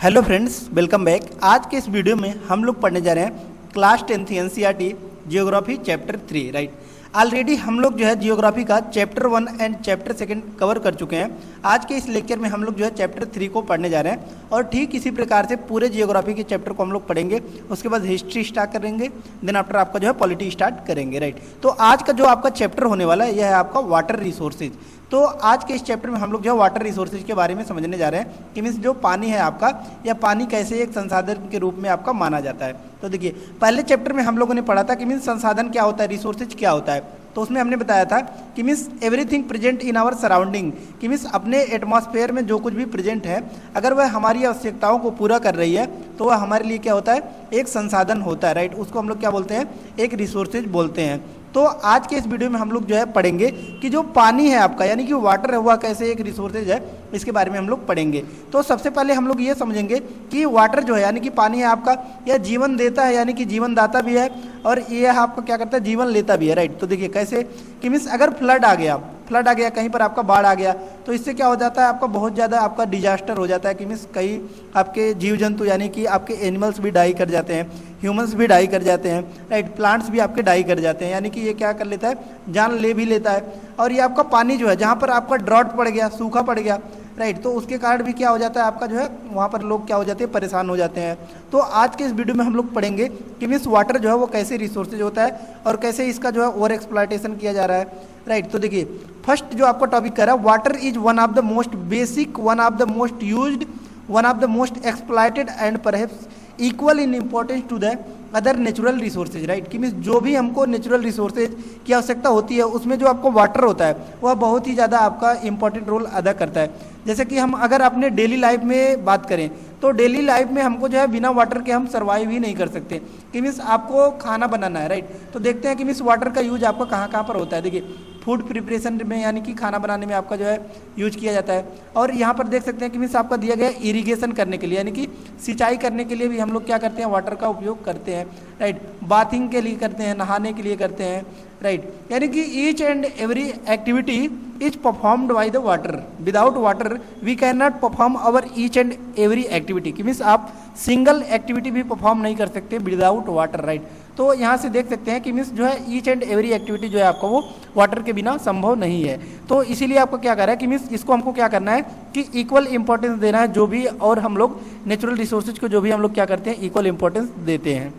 Hello friends, welcome back. आज के इस वीडियो में हम लोग पढ़ने जा रहे हैं class 10th NCERT geography chapter 3। Right, already हम लोग जो है जियोग्राफी का चैप्टर 1 एंड चैप्टर 2 कवर कर चुके हैं। आज के इस लेक्चर में हम लोग जो है चैप्टर 3 को पढ़ने जा रहे हैं और ठीक इसी प्रकार से पूरे जियोग्राफी के चैप्टर को हम लोग पढ़ेंगे। उसके बाद हिस्ट्री स्टार्ट करेंगे, देन आफ्टर आपका जो है पॉलिटी स्टार्ट करेंगे। राइट, तो आज का जो आपका चैप्टर होने वाला है यह है आपका वाटर रिसोर्सेज। तो आज के इस चैप्टर में हम लोग जो है वाटर रिसोर्सेज के बारे में समझने जा रहे हैं कि मीन्स जो पानी है आपका, या पानी कैसे एक संसाधन के रूप में आपका माना जाता है। तो देखिए, पहले चैप्टर में हम लोगों ने पढ़ा था कि मीन्स संसाधन क्या होता है, रिसोर्सेज क्या होता है। तो उसमें हमने बताया था कि means everything present in our surrounding, कि मीन्स अपने एटमॉस्फेयर में जो कुछ भी प्रेजेंट है, अगर वह हमारी आवश्यकताओं को पूरा कर रही है तो वह हमारे लिए क्या होता है, एक संसाधन होता है। राइट, उसको हम लोग क्या बोलते हैं, एक रिसोर्सेज बोलते हैं। तो आज के इस वीडियो में हम लोग जो है पढ़ेंगे कि जो पानी है आपका, यानी कि वाटर है, वह कैसे एक रिसोर्सेज है, इसके बारे में हम लोग पढ़ेंगे। तो सबसे पहले हम लोग ये समझेंगे कि वाटर जो है यानी कि पानी है आपका, यह जीवन देता है, यानी कि जीवन दाता भी है, और यह आपका क्या करता है, जीवन लेता भी है। राइट, तो देखिए कैसे कि मीन्स अगर फ्लड आ गया कहीं पर, आपका बाढ़ आ गया, तो इससे क्या हो जाता है, आपका बहुत ज़्यादा आपका डिजास्टर हो जाता है कि मीन्स कई आपके जीव जंतु यानी कि आपके एनिमल्स भी डाई कर जाते हैं, ह्यूमंस भी डाई कर जाते हैं। राइट, प्लांट्स भी आपके डाई कर जाते हैं, यानी कि ये क्या कर लेता है, जान ले भी लेता है। और ये आपका पानी जो है, जहाँ पर आपका ड्रॉट पड़ गया, सूखा पड़ गया, राइट, तो उसके कारण भी क्या हो जाता है आपका जो है, वहाँ पर लोग क्या हो जाते हैं, परेशान हो जाते हैं। तो आज के इस वीडियो में हम लोग पढ़ेंगे कि मीन्स वाटर जो है वो कैसे रिसोर्सेज होता है और कैसे इसका जो है ओवर एक्सप्लॉयटेशन किया जा रहा है। राइट, तो देखिए फर्स्ट जो आपका टॉपिक कर रहा है, water is one of the most basic, one of the most used, one of the most exploited and perhaps equal in importance to the other natural resources. Right, कि means जो भी हमको natural resources की आवश्यकता होती है, उसमें जो आपको वाटर होता है वह बहुत ही ज़्यादा आपका इंपॉर्टेंट रोल अदा करता है। जैसे कि हम अगर अपने डेली लाइफ में बात करें तो डेली लाइफ में हमको जो है बिना वाटर के हम सर्वाइव ही नहीं कर सकते। कि मीन्स आपको खाना बनाना है, राइट, तो देखते हैं कि मीन्स वाटर का यूज आपका कहाँ कहाँ पर होता है। देखिए फूड प्रिपरेशन में, यानी कि खाना बनाने में आपका जो है यूज किया जाता है। और यहाँ पर देख सकते हैं कि मीन्स आपका दिया गया इरिगेशन करने के लिए, यानी कि सिंचाई करने के लिए भी हम लोग क्या करते हैं, वाटर का उपयोग करते हैं। राइट, बाथिंग के लिए करते हैं, नहाने के लिए करते हैं। राइट, यानी कि each and every activity is performed by the water. Without water we can not perform our each and every activity, कि मीन्स आप सिंगल एक्टिविटी भी परफॉर्म नहीं कर सकते विदाउट वाटर। राइट, तो यहाँ से देख सकते हैं कि मीन्स जो है ईच एंड एवरी एक्टिविटी जो है आपका वो वाटर के बिना संभव नहीं है। तो इसीलिए आपको क्या कर रहा है कि मीन्स इसको हमको क्या करना है कि इक्वल इंपॉर्टेंस देना है, जो भी, और हम लोग नेचुरल रिसोर्सेज को जो भी हम लोग क्या करते हैं, इक्वल इंपॉर्टेंस देते हैं।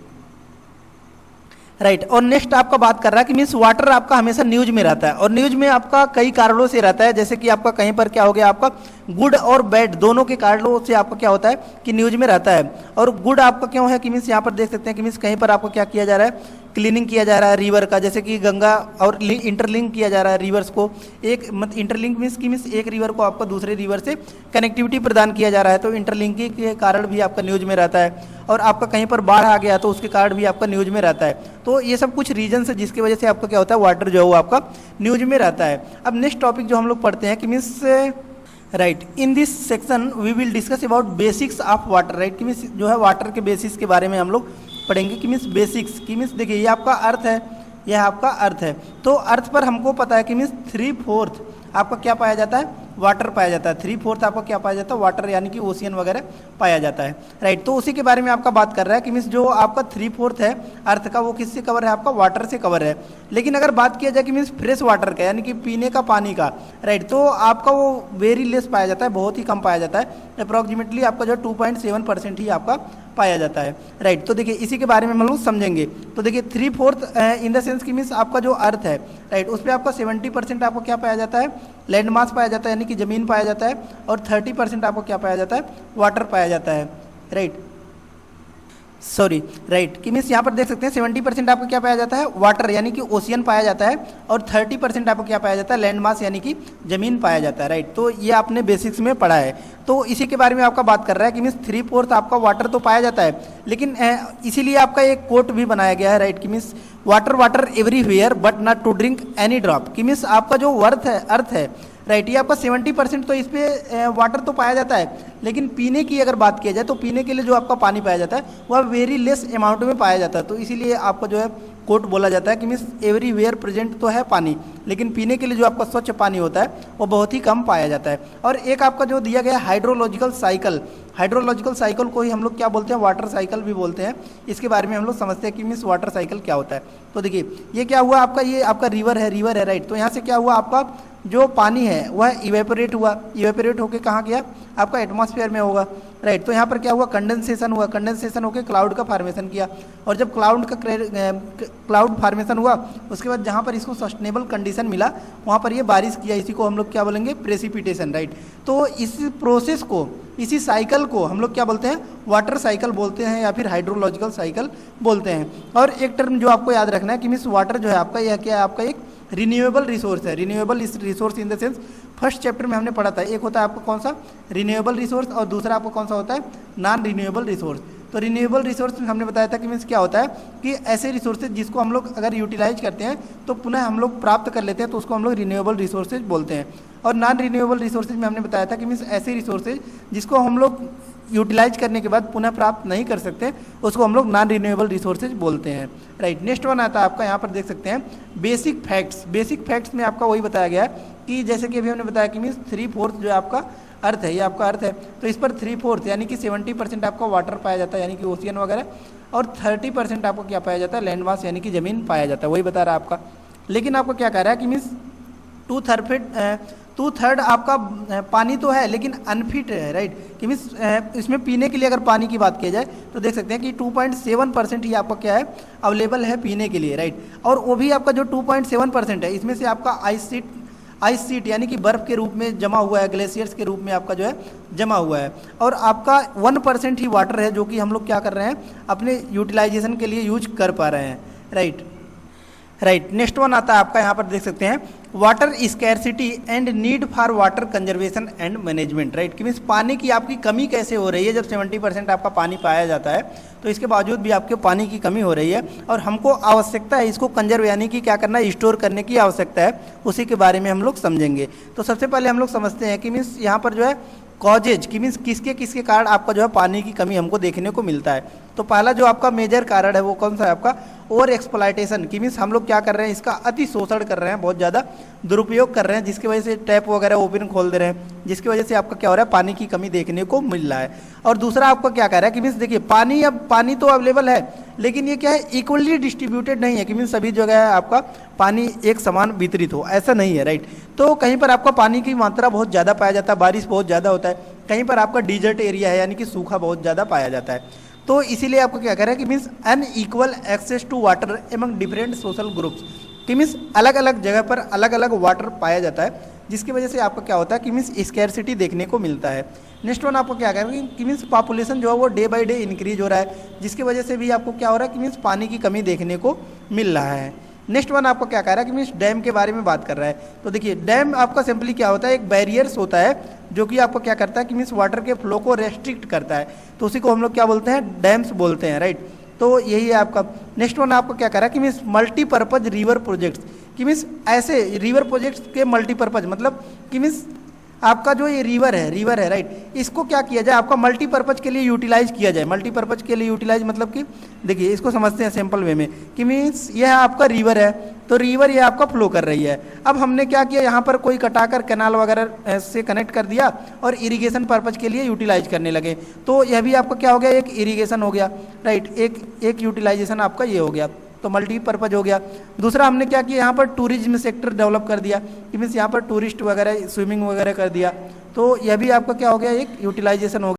राइट, और नेक्स्ट आपका बात कर रहा है कि मीन्स वाटर आपका हमेशा न्यूज में रहता है, और न्यूज में आपका कई कारणों से रहता है। जैसे कि आपका कहीं पर क्या हो गया, आपका गुड और बैड दोनों के कारणों से आपका क्या होता है कि न्यूज में रहता है। और गुड आपका क्यों है कि मीन्स यहाँ पर देख सकते हैं कि मीन्स कहीं पर आपको क्या किया जा रहा है, क्लीनिंग किया जा रहा है रिवर का, जैसे कि गंगा और इंटरलिंक किया जा रहा है रिवर्स को। एक मत इंटरलिंक मीन्स की मीन्स एक रिवर को आपका दूसरे रिवर से कनेक्टिविटी प्रदान किया जा रहा है, तो इंटरलिंकिंग के कारण भी आपका न्यूज में रहता है। और आपका कहीं पर बाढ़ आ गया तो उसके कारण भी आपका न्यूज में रहता है। तो ये सब कुछ रीजन है जिसकी वजह से आपका क्या होता है, वाटर जो है वो आपका न्यूज में रहता है। अब नेक्स्ट टॉपिक जो हम लोग पढ़ते हैं कि means right, in this section we will discuss about basics of water. Right, कि मीन्स जो है वाटर के बेसिक्स के बारे में हम लोग पढ़ेंगे। कि मीन्स बेसिक्स, कि मीन्स देखिए ये आपका अर्थ है, यह आपका अर्थ है। तो अर्थ पर हमको पता है कि मीन्स 3/4 आपका क्या पाया जाता है, वाटर पाया जाता है। 3/4 आपका क्या पाया जाता है, वाटर, यानी कि ओशियन वगैरह पाया जाता है। राइट, तो उसी के बारे में आपका बात कर रहा है कि मीन्स जो आपका 3/4 है अर्थ का, वो किससे कवर है, आपका वाटर से कवर है। लेकिन अगर बात किया जाए कि मीन्स फ्रेश वाटर का, यानी कि पीने का पानी का, राइट, तो आपका वो वेरी लेस पाया जाता है, बहुत ही कम पाया जाता है। अप्रॉक्सीमेटली आपका जो 2.7% ही आपका पाया जाता है। राइट, तो देखिए इसी के बारे में हम लोग समझेंगे। तो देखिए 3/4 इन द सेंस की मीन्स आपका जो अर्थ है, राइट, उस पर आपका 70% आपको क्या पाया जाता है, लैंड मास पाया जाता है, यानी कि ज़मीन पाया जाता है, और 30% आपको क्या पाया जाता है, वाटर पाया जाता है। राइट, सॉरी, राइट, कि मीन्स यहाँ पर देख सकते हैं 70% आपको क्या पाया जाता है, वाटर, यानी कि ओशियन पाया जाता है, और 30% आपको क्या पाया जाता है, लैंड मास, यानी कि ज़मीन पाया जाता है। राइट, तो ये आपने बेसिक्स में पढ़ा है। तो इसी के बारे में आपका बात कर रहा है कि मीन्स 3/4 आपका वाटर तो पाया जाता है, लेकिन इसीलिए आपका एक कोट भी बनाया गया है। राइट, कि means water water everywhere but not to drink any drop. कि मीन्स आपका जो अर्थ है, राइट। ये आपका 70% तो इस पे वाटर तो पाया जाता है, लेकिन पीने की अगर बात किया जाए तो पीने के लिए जो आपका पानी पाया जाता है वह वेरी लेस अमाउंट में पाया जाता है। तो इसीलिए आपका जो है कोट बोला जाता है कि मीन्स एवरीवेयर प्रेजेंट तो है पानी, लेकिन पीने के लिए जो आपका स्वच्छ पानी होता है वो बहुत ही कम पाया जाता है। और एक आपका जो दिया गया हाइड्रोलॉजिकल साइकिल, हाइड्रोलॉजिकल साइकिल को ही हम लोग क्या बोलते हैं, वाटर साइकिल भी बोलते हैं। इसके बारे में हम लोग समझते हैं कि मीन्स वाटर साइकिल क्या होता है। तो देखिए ये क्या हुआ आपका, ये आपका रिवर है राइट। तो यहाँ से क्या हुआ, आपका जो पानी है वह इवेपोरेट हुआ, इवेपोरेट होकर कहाँ गया, आपका एटमॉस्फेयर में होगा, राइट। तो यहाँ पर क्या हुआ, कंडेंसेशन हुआ, कंडेंसेशन होकर क्लाउड का फॉर्मेशन किया। और जब क्लाउड फॉर्मेशन हुआ उसके बाद जहाँ पर इसको सस्टेनेबल कंडीशन मिला वहाँ पर ये बारिश किया, इसी को हम लोग क्या बोलेंगे, प्रेसिपिटेशन, राइट। तो इस प्रोसेस को, इसी साइकिल को हम लोग क्या बोलते हैं, वाटर साइकिल बोलते हैं या फिर हाइड्रोलॉजिकल साइकिल बोलते हैं। और एक टर्म जो आपको याद रखना है कि मीन्स वाटर जो है आपका, यह क्या है, आपका एक रिन्यूएबल रिसोर्स है। Renewable resource in the sense first chapter में हमने पढ़ा था, एक होता है आपका कौन सा, रिन्यूएबल रिसोर्स, और दूसरा आपका कौन सा होता है, नॉन रिन्यूएबल रिसोर्स। तो रिन्यूएबल रिसोर्स में हमने बताया था कि मीन्स क्या होता है कि ऐसे रिसोर्सेज जिसको हम लोग अगर यूटिलाइज करते हैं तो पुनः हम लोग प्राप्त कर लेते हैं, तो उसको हम लोग रिन्यूएबल रिसोर्सेज बोलते हैं। और नॉन रिन्यूएबल रिसोर्सेज में हमने बताया था कि मीन्स ऐसे रिसोर्सेज जिसको हम लोग यूटिलाइज करने के बाद पुनः प्राप्त नहीं कर सकते, उसको हम लोग नॉन रिन्यूएबल रिसोर्सेज बोलते हैं, राइट। नेक्स्ट वन आता है आपका, यहाँ पर देख सकते हैं बेसिक फैक्ट्स। बेसिक फैक्ट्स में आपका वही बताया गया है कि जैसे कि अभी हमने बताया कि मीन्स 3/4 जो है आपका अर्थ है, ये आपका अर्थ है, तो इस पर 3/4 यानी कि 70% आपका वाटर पाया जाता है, यानी कि ओशियन वगैरह, और 30% आपको क्या पाया जाता है, लैंड मास यानी कि ज़मीन पाया जाता है, वही बता रहा है आपका। लेकिन आपको क्या कह रहा है कि मीन्स 2/3 आपका पानी तो है लेकिन अनफिट है, राइट। कि मीन्स इसमें पीने के लिए अगर पानी की बात की जाए तो देख सकते हैं कि 2.7% ही आपका क्या है, अवेलेबल है पीने के लिए, राइट। और वो भी आपका जो 2.7% है इसमें से आपका आइस सीट यानी कि बर्फ़ के रूप में जमा हुआ है, ग्लेशियर्स के रूप में आपका जो है जमा हुआ है। और आपका 1% ही वाटर है जो कि हम लोग क्या कर रहे हैं, अपने यूटिलाइजेशन के लिए यूज कर पा रहे हैं, राइट। नेक्स्ट वन आता है आपका, यहाँ पर देख सकते हैं water scarcity and need for water conservation and management, right. कि मीन्स पानी की आपकी कमी कैसे हो रही है, जब 70% आपका पानी पाया जाता है तो इसके बावजूद भी आपके पानी की कमी हो रही है और हमको आवश्यकता है इसको कंजर्व यानी कि क्या करना है, स्टोर करने की आवश्यकता है, उसी के बारे में हम लोग समझेंगे। तो सबसे पहले हम लोग समझते हैं कि मीन्स यहाँ पर जो है कॉजेज की मीन्स किसके किसके कारण आपका जो है पानी की कमी हमको देखने को मिलता है। तो पहला जो आपका मेजर कारण है वो कौन सा है आपका, ओवर एक्सप्लॉयटेशन। की मीन्स हम लोग क्या कर रहे हैं, इसका अति शोषण कर रहे हैं, बहुत ज़्यादा दुरुपयोग कर रहे हैं, जिसकी वजह से टैप वगैरह ओपन खोल दे रहे हैं, जिसकी वजह से आपका क्या हो रहा है, पानी की कमी देखने को मिल रहा है। और दूसरा आपका क्या कह रहा है कि मीन्स देखिए पानी तो अवेलेबल है लेकिन ये क्या है, इक्वली डिस्ट्रीब्यूटेड नहीं है। कि मीन्स सभी जगह है आपका पानी एक समान वितरित हो, ऐसा नहीं है, राइट। तो कहीं पर आपका पानी की मात्रा बहुत ज़्यादा पाया जाता है, बारिश बहुत ज़्यादा होता है, कहीं पर आपका डिजर्ट एरिया है यानी कि सूखा बहुत ज़्यादा पाया जाता है। तो इसीलिए आपको क्या कह रहा है कि means unequal access to water among different social groups. कि मीन्स अलग अलग जगह पर अलग अलग वाटर पाया जाता है, जिसकी वजह से आपका क्या होता है कि मीन्स स्कैरसिटी देखने को मिलता है। नेक्स्ट वन आपको क्या कह रहा है कि मीन्स पॉपुलेशन जो है वो डे बाय डे इंक्रीज हो रहा है, जिसकी वजह से भी आपको क्या हो रहा है कि मीन्स पानी की कमी देखने को मिल रहा है। नेक्स्ट वन आपको क्या कह रहा है कि मीन्स डैम के बारे में बात कर रहा है। तो देखिए डैम आपका सिंपली क्या होता है, एक बैरियर्स होता है जो कि आपको क्या करता है कि मीन्स वाटर के फ्लो को रेस्ट्रिक्ट करता है, तो उसी को हम लोग क्या बोलते हैं, डैम्स बोलते हैं, राइट। तो यही है आपका। नेक्स्ट वन आपको क्या कह रहा है कि मीन्स मल्टीपर्पज रिवर प्रोजेक्ट्स। कि मीन्स ऐसे रिवर प्रोजेक्ट्स के मल्टीपर्पज मतलब कि मीन्स आपका जो ये रिवर है, राइट, इसको क्या किया जाए, आपका मल्टीपर्पज के लिए यूटिलाइज किया जाए। मल्टीपर्पज के लिए यूटिलाइज मतलब कि देखिए इसको समझते हैं सिंपल वे में कि मीन्स यह आपका रिवर है, तो रिवर ये आपका फ्लो कर रही है। अब हमने क्या किया, यहाँ पर कोई कटाकर कैनाल वगैरह से कनेक्ट कर दिया और इरिगेशन पर्पज के लिए यूटिलाइज करने लगे, तो यह भी आपका क्या हो गया, एक इरिगेशन हो गया, राइट। एक यूटिलाइजेशन आपका ये हो गया, तो मल्टीपर्पज हो गया। दूसरा हमने क्या किया, यहाँ पर टूरिज्म सेक्टर डेवलप कर दिया, कि मीन्स यहाँ पर टूरिस्ट वगैरह स्विमिंग वगैरह कर दिया, तो यह भी आपका क्या हो गया, एक यूटिलाइजेशन हो गया।